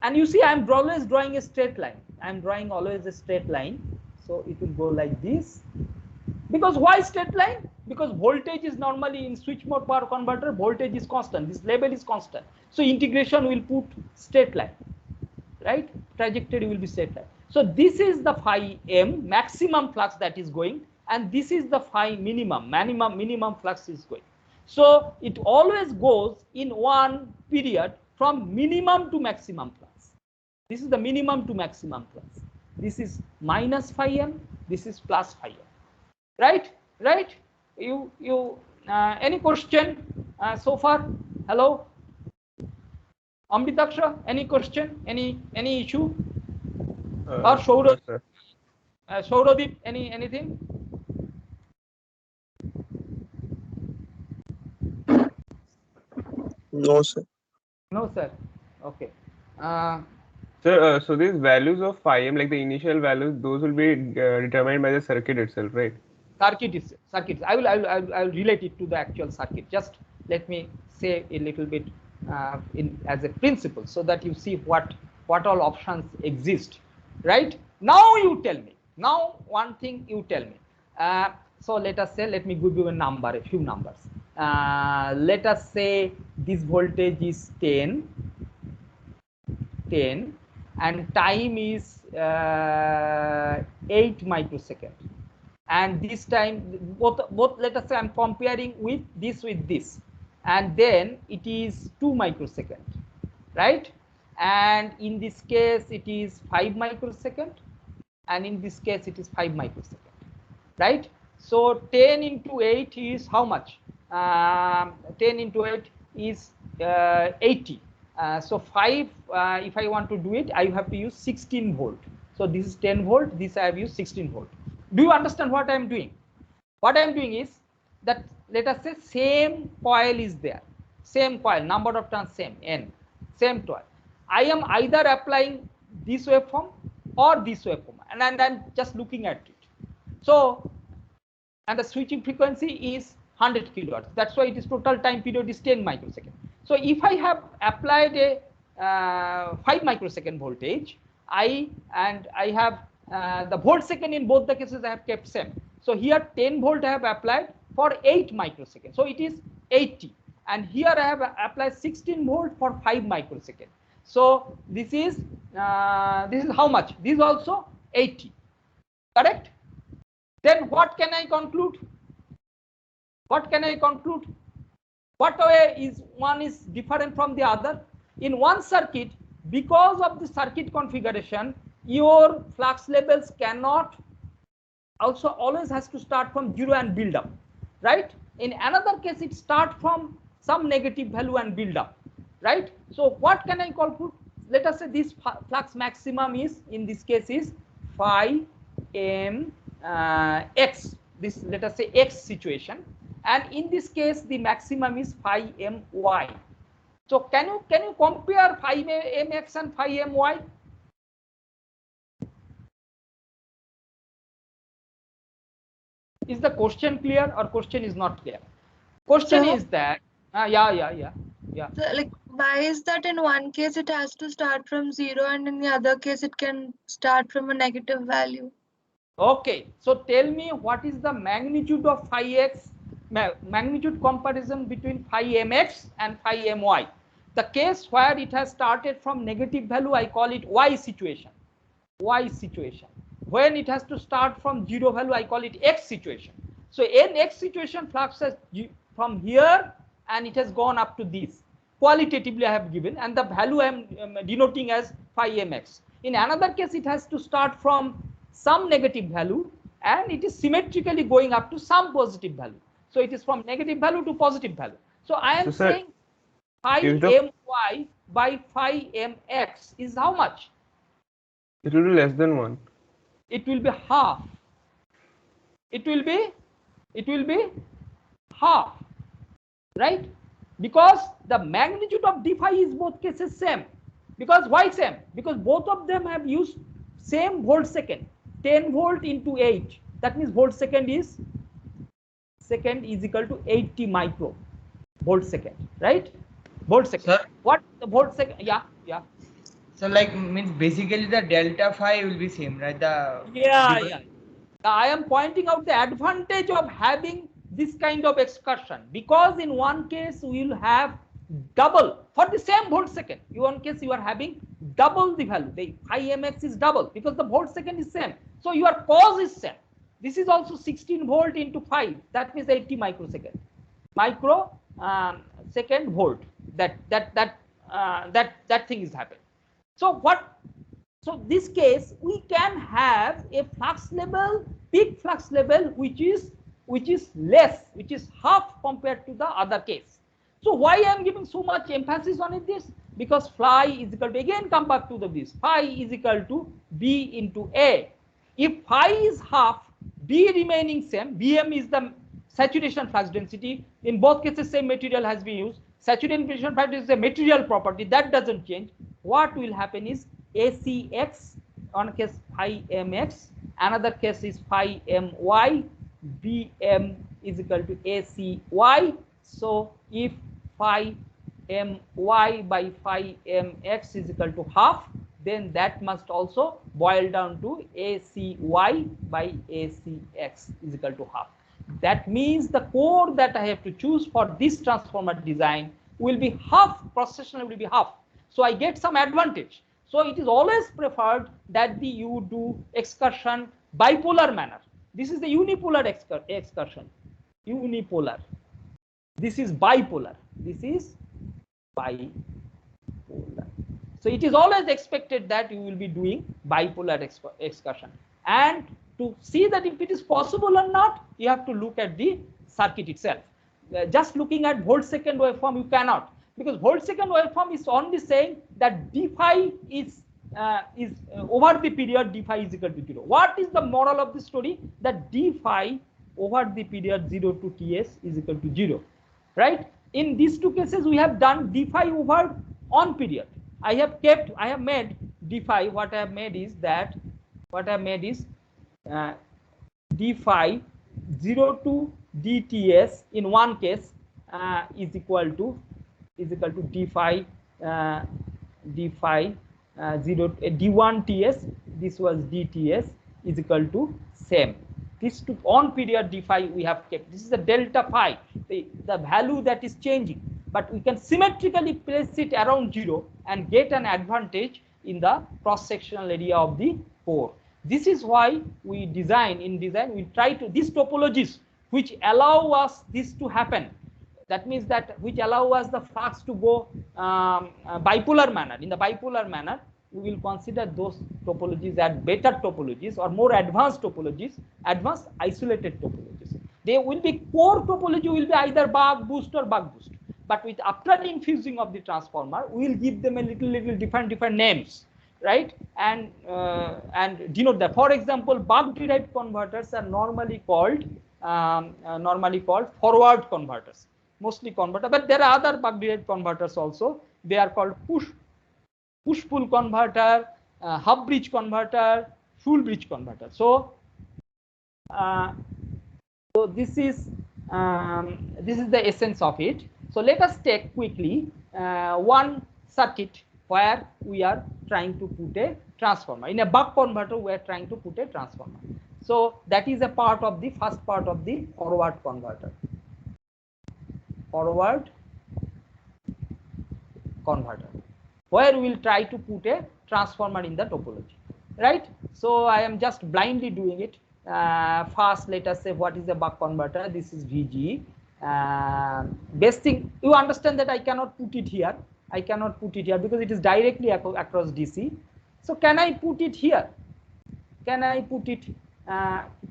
S1: And you see, I'm always drawing a straight line. I'm drawing always a straight line. So it will go like this. Because why straight line? Because voltage is normally in switch mode power converter, voltage is constant. This level is constant. So integration will put straight line, right? Trajectory will be straight line. So this is the phi m maximum flux that is going, and this is the phi minimum flux is going. So it always goes in one period from minimum to maximum flux. This is the minimum to maximum flux. This is minus phi m. This is plus phi m. Right? Any question so far? Hello, Amritaksha, any question? Any issue? Or Saurav?
S2: No,
S1: Sauravdeep, anything?
S3: No, sir.
S1: No, sir. Okay.
S2: Sir, so these values of phi m, like the initial values, those will be determined by the circuit itself, right?
S1: Circuit. I will relate it to the actual circuit. Just let me say a little bit as a principle, so that you see what all options exist. Right now, you tell me. Now, one thing you tell me. So let us say, let me give you a few numbers. Let us say this voltage is 10, and time is 8 microsecond. And this time both let us say I'm comparing with this, and then it is 2 microsecond, right? And in this case it is 5 microsecond, and in this case it is 5 microsecond, right? So 10 into 8 is how much? 10 into 8 is 80. So 5, if I want to do it, I have to use 16 volt. So this is 10 volt, this I have used 16 volt. Do you understand what I am doing? What I am doing is that, let us say, same coil is there, same coil, number of turns same, n, same coil. I am either applying this waveform or this waveform, and I'm just looking at it. So, and the switching frequency is 100 kilowatts. That's why it is total time period is 10 microseconds. So if I have applied a 5 microsecond voltage, I have the volt second in both the cases I have kept same. So here 10 volt I have applied for 8 microseconds. So it is 80. And here I have applied 16 volt for 5 microseconds. So this is how much? This is also 80. Correct? Then what can I conclude? What can I conclude? What way is one is different from the other? In one circuit, because of the circuit configuration, your flux levels cannot also always has to start from 0 and build up, right? In another case, it starts from some negative value and build up, right? So what can I conclude? Let us say this flux maximum is, in this case, is phi m x. This, let us say, x situation, and in this case the maximum is phi m y. So can you compare phi m x and phi m y? Is the question clear or question is not clear? Question is that yeah.
S4: So, like, why is that in one case it has to start from 0 and in the other case it can start from a negative value?
S1: Okay, so tell me what is the magnitude of phi x, magnitude comparison between phi mx and phi my. The case where it has started from negative value, I call it y situation. Y situation. When it has to start from 0 value, I call it x situation. So in x situation, flux has from here and it has gone up to this. Qualitatively I have given, and the value I am denoting as phi mx. In another case, it has to start from some negative value and it is symmetrically going up to some positive value. So it is from negative value to positive value. So I am saying phi my by phi mx is how much?
S2: It will be less than 1.
S1: It will be half. It will be half, right? Because the magnitude of d phi is both cases same. Because why same? Because both of them have used same volt second. 10 volt into 8. That means volt second is equal to 80 micro volt second, right? Volt second.
S3: Sir?
S1: What the volt second? Yeah.
S3: So like means basically the delta phi will be same, right? The
S1: Yeah. I am pointing out the advantage of having this kind of excursion, because in one case we will have double for the same volt second. In one case you are having double the value. The phi mx is double because the volt second is same. So your cos is same. This is also 16 volt into 5. That means 80 microsecond. Second volt. That thing is happening. So what? So this case we can have a flux level, peak flux level, which is less, which is half compared to the other case. So why I am giving so much emphasis on it this? Because phi is equal to, again come back to this, phi is equal to B into A. If phi is half, B remaining same, Bm is the saturation flux density. In both cases same material has been used. Saturation flux is a material property that doesn't change. What will happen is ACX, one case phi mx, another case is phi my, Bm is equal to ACY. So if phi my by phi mx is equal to half, then that must also boil down to ACY by ACX is equal to half. That means the core that I have to choose for this transformer design will be half, cross sectional will be half. So I get some advantage. So it is always preferred that you do excursion bipolar manner. This is the unipolar excursion. Unipolar. This is bipolar. This is bipolar. So it is always expected that you will be doing bipolar excursion. And to see that if it is possible or not, you have to look at the circuit itself. Just looking at volt second waveform, you cannot, because volt second waveform is only saying that d phi is over the period d phi is equal to 0. What is the moral of the story? That d phi over the period 0 to ts is equal to 0, right? In these two cases we have done d phi over on period. I have made d phi, what I have made is d phi 0 to dts in one case is equal to d phi 0 d1 ts, this was dts is equal to same. This to on period d phi we have kept. This is the delta phi, the value that is changing, but we can symmetrically place it around 0 and get an advantage in the cross sectional area of the core. This is why we we try to these topologies which allow us this to happen. That means that which allow us the flux to go bipolar manner. In the bipolar manner, we will consider those topologies as better topologies or more advanced topologies, advanced isolated topologies. They will be core topology will be either buck boost or buck boost. But with after infusing of the transformer, we will give them a little different names, right? And denote that. For example, buck derived converters are normally called forward converters, mostly converter, but there are other buck derived converters also. They are called push pull converter, half bridge converter, full bridge converter. So this is the essence of it. So let us take quickly one circuit where we are trying to put a transformer. In a buck converter, we are trying to put a transformer. So that is a part of the first part of the forward converter. Forward converter, where we will try to put a transformer in the topology, right? So I am just blindly doing it. First, let us say what is a buck converter. This is VG. Best thing, you understand that I cannot put it here. I cannot put it here because it is directly across DC. So can I put it here? Can I put it,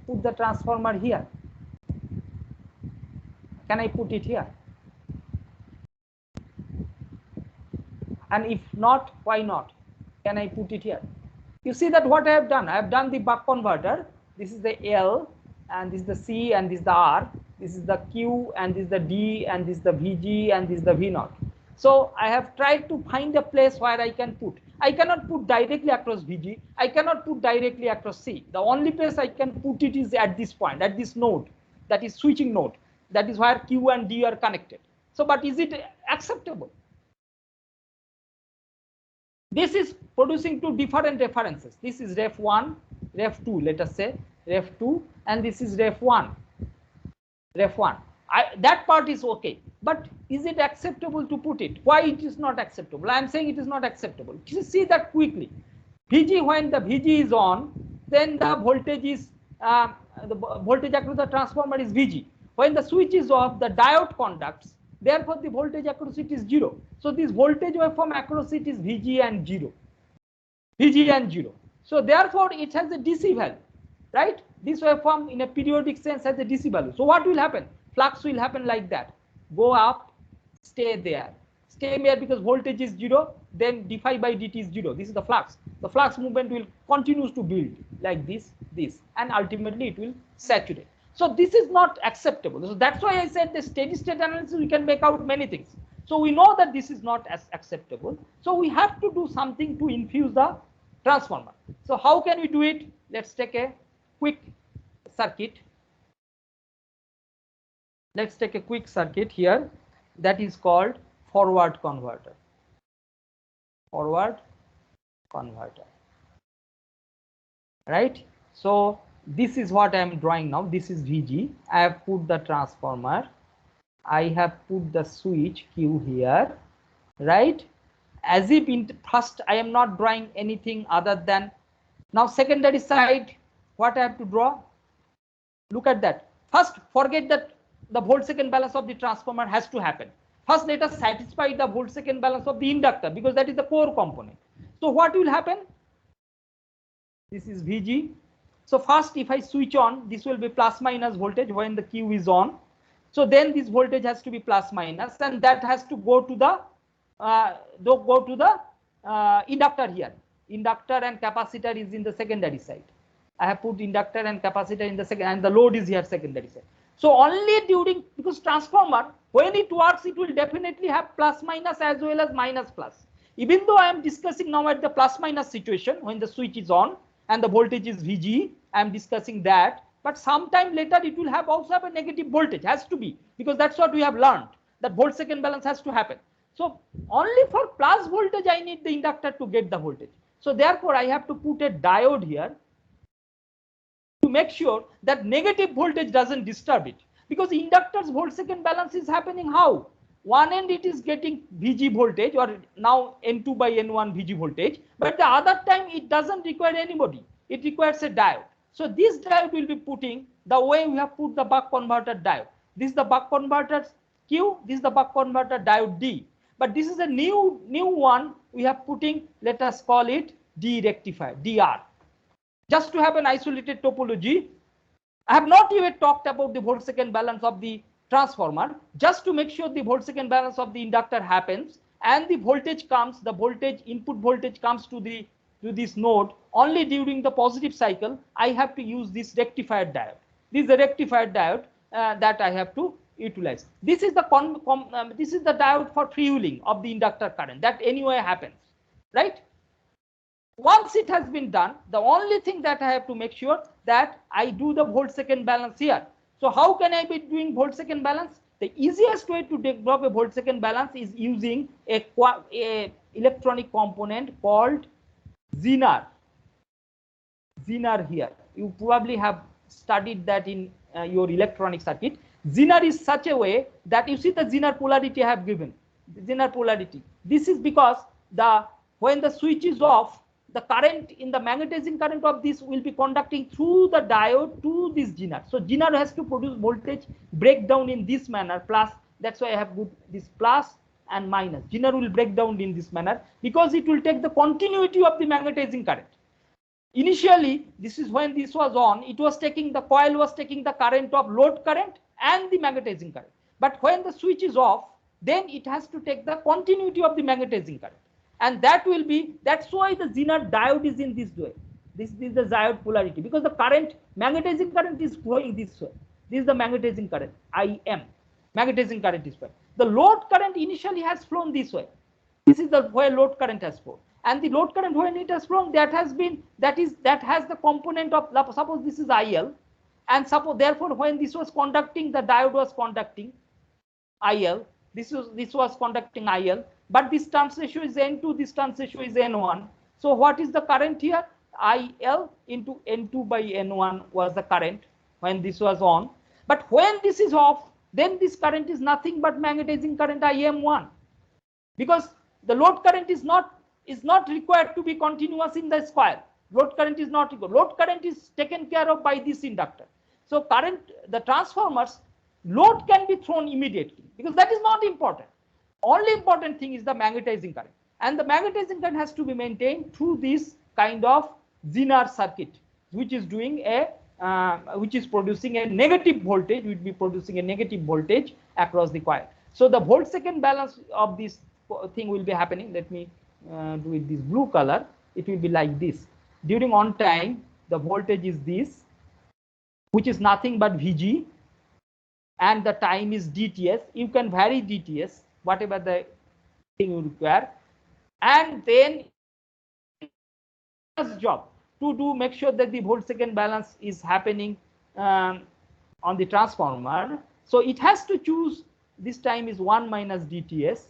S1: put the transformer here? Can I put it here? And if not, why not? Can I put it here? You see that what I have done? I have done the buck converter. This is the L, and this is the C, and this is the R. This is the Q, and this is the D, and this is the VG, and this is the V0. So I have tried to find a place where I can put. I cannot put directly across VG. I cannot put directly across C. The only place I can put it is at this point, at this node, that is switching node. That is where Q and D are connected. So, but is it acceptable? This is producing two different references. This is ref 1, ref 2, let us say ref 2, and this is ref 1. Ref 1. That part is okay, but is it acceptable to put it? Why it is not acceptable? I am saying it is not acceptable. You see that quickly. VG, when the VG is on, then the voltage is the voltage across the transformer is VG. When the switch is off, the diode conducts. Therefore, the voltage across it is 0. So this voltage waveform across it is VG and 0. VG and 0. So therefore, it has a DC value, right? This waveform in a periodic sense has a DC value. So what will happen? Flux will happen like that. Go up, stay there. Stay there because voltage is 0, then d phi by dt is 0. This is the flux. The flux movement will continues to build like this, and ultimately it will saturate. So this is not acceptable. So that's why I said the steady state analysis, we can make out many things. So we know that this is not as acceptable. So we have to do something to infuse the transformer. So how can we do it? Let's take a quick circuit. Let's take a quick circuit here that is called forward converter. Forward converter. Right? So this is what I am drawing now. This is VG. I have put the transformer. I have put the switch Q here. Right? As if in first I am not drawing anything other than now secondary side. What I have to draw? Look at that. First, forget that the volt second balance of the transformer has to happen. First, let us satisfy the volt second balance of the inductor because that is the core component. So what will happen? This is VG. So first, if I switch on, this will be plus minus voltage when the Q is on. So then this voltage has to be plus minus, and that has to go to the inductor here. Inductor and capacitor is in the secondary side. I have put inductor and capacitor in the second, and the load is here secondary side. So only during, because transformer, when it works, it will definitely have plus minus as well as minus plus. Even though I am discussing now at the plus minus situation when the switch is on and the voltage is VG, I am discussing that. But sometime later it will have also have a negative voltage, has to be, because that's what we have learned, that volt second balance has to happen. So only for plus voltage I need the inductor to get the voltage. So therefore I have to put a diode here to make sure that negative voltage doesn't disturb it, because inductor's volt second balance is happening how? One end it is getting VG voltage, or now N2 by N1 VG voltage, but the other time it doesn't require anybody. It requires a diode. So this diode will be putting the way we have put the buck converter diode. This is the buck converter Q, this is the buck converter diode D. But this is a new one we have putting, let us call it D rectifier, DR. Just to have an isolated topology. I have not even talked about the volt second balance of the transformer, just to make sure the volt second balance of the inductor happens and the voltage comes, the voltage input voltage comes to this node only during the positive cycle. I have to use this rectifier diode. This is the rectifier diode that I have to utilize. This is the diode for freewheeling of the inductor current that anyway happens, right? Once it has been done, the only thing that I have to make sure that I do the volt second balance here. So how can I be doing volt second balance? The easiest way to develop a volt second balance is using a electronic component called Zener. Zener here. You probably have studied that in your electronic circuit. Zener is such a way that you see the Zener polarity I have given. The Zener polarity. This is because when the switch is off, the current in the magnetizing current of this will be conducting through the diode to this Zener. So Zener has to produce voltage breakdown in this manner, plus, that's why I have put this plus and minus. Zener will break down in this manner because it will take the continuity of the magnetizing current. Initially, this is when this was on, it was taking, the coil was taking the current of load current and the magnetizing current. But when the switch is off, then it has to take the continuity of the magnetizing current. And that will be, that's why the Zener diode is in this way. This is the diode polarity, because the current, magnetizing current is flowing this way. This is the magnetizing current, IM. Magnetizing current is way. The load current initially has flown this way. This is the way load current has flown. And the load current, when it has flown, that has the component of, suppose this is IL, and suppose therefore when this was conducting, the diode was conducting IL. This was conducting IL. but this turns ratio is N2, this turns ratio is N1. So what is the current here? IL into N2 by N1 was the current when this was on. But when this is off, then this current is nothing but magnetizing current IM1, because the load current is not required to be continuous in the square. Load current is not equal. Load current is taken care of by this inductor. So the transformers, load can be thrown immediately because that is not important. Only important thing is the magnetizing current, and the magnetizing current has to be maintained through this kind of Zener circuit, which is doing which is producing a negative voltage, will be producing a negative voltage across the coil. So the volt-second balance of this thing will be happening. Let me do with this blue color. It will be like this. During on time, the voltage is this, which is nothing but Vg, and the time is dTs. You can vary dTs, whatever the thing you require, and then job to make sure that the volt-second balance is happening on the transformer. So it has to choose, this time is 1 minus dTs.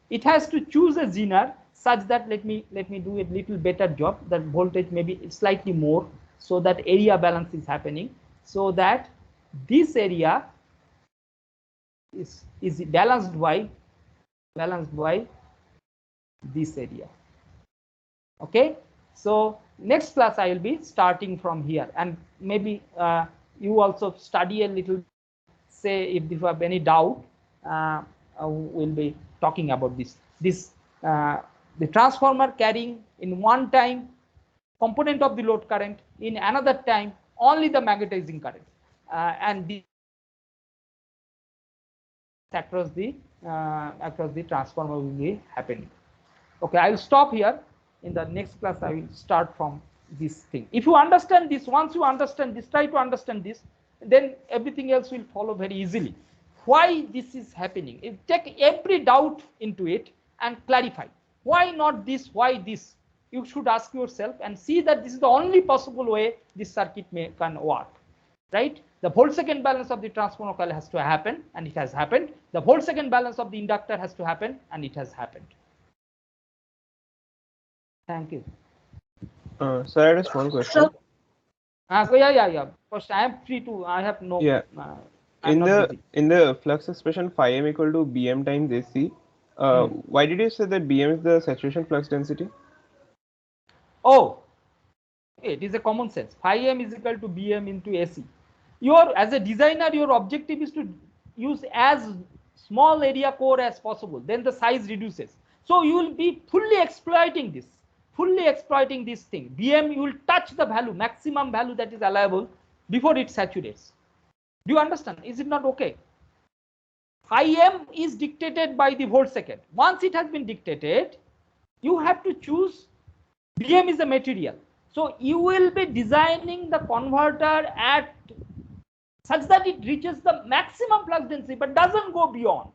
S1: It has to choose a Zener such that, let me do a little better job, that voltage may be slightly more, so that area balance is happening, so that this area is balanced by this area. Okay, so next class I will be starting from here, and maybe you also study a little, say if you have any doubt, we'll be talking about this. The transformer carrying in one time component of the load current, in another time only the magnetizing current, and the across the transformer will be happening. Okay, I will stop here. In the next class, I will start from this thing. If you understand this, once you understand this, try to understand this, then everything else will follow very easily. Why this is happening? Take every doubt into it and clarify. Why not this? Why this? You should ask yourself and see that this is the only possible way this circuit can work. Right? The volt-second balance of the transformer coil has to happen, and it has happened. The volt-second balance of the inductor has to happen, and it has happened. Thank you.
S2: Sir, I had a small question.
S1: Yeah. First, I am free to. I have no.
S2: Yeah. In the flux expression, phi m equal to Bm times AC. Why did you say that Bm is the saturation flux density?
S1: Oh, it is a common sense. Phi m is equal to Bm into AC. As a designer, your objective is to use as small area core as possible. Then the size reduces. So you will be fully exploiting this thing. Bm, you will touch the value, maximum value that is allowable before it saturates. Do you understand? Is it not okay? Phi m is dictated by the volt-second. Once it has been dictated, you have to choose. Bm is the material. So you will be designing the converter at such that it reaches the maximum flux density but doesn't go beyond.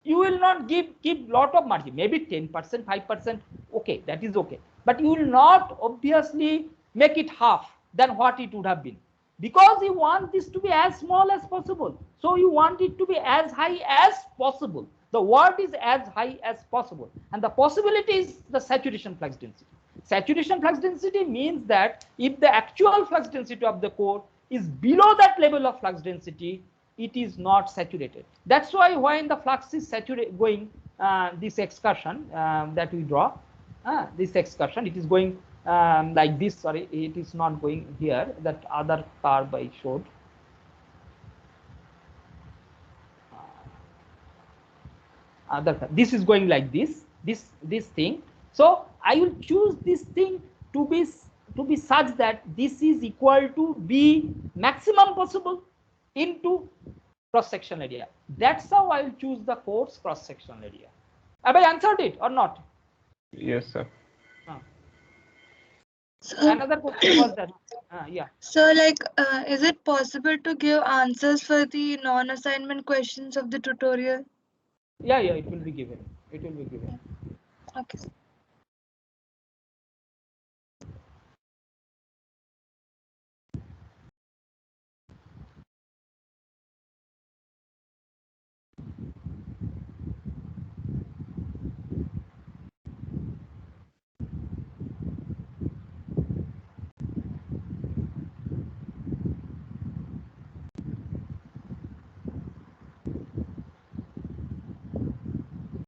S1: You will not keep lot of margin, maybe 10%, 5%, okay, that is okay. But you will not obviously make it half than what it would have been, because you want this to be as small as possible. So you want it to be as high as possible. The word is as high as possible, and the possibility is the saturation flux density. Saturation flux density means that if the actual flux density of the core is below that level of flux density, it is not saturated. That's why when the flux is going this excursion that we draw, this excursion, it is going like this. Sorry, it is not going here. That other curve I showed. This is going like this. This thing. So I will choose this thing to be such that this is equal to B maximum possible into cross-section area. That's how I will choose the core's cross-section area. Have I answered it or not?
S2: Yes, sir.
S4: So,
S1: another question was that. Yeah.
S4: So, like, is it possible to give answers for the non-assignment questions of the tutorial?
S1: Yeah, it will be given. It will be given.
S4: Okay.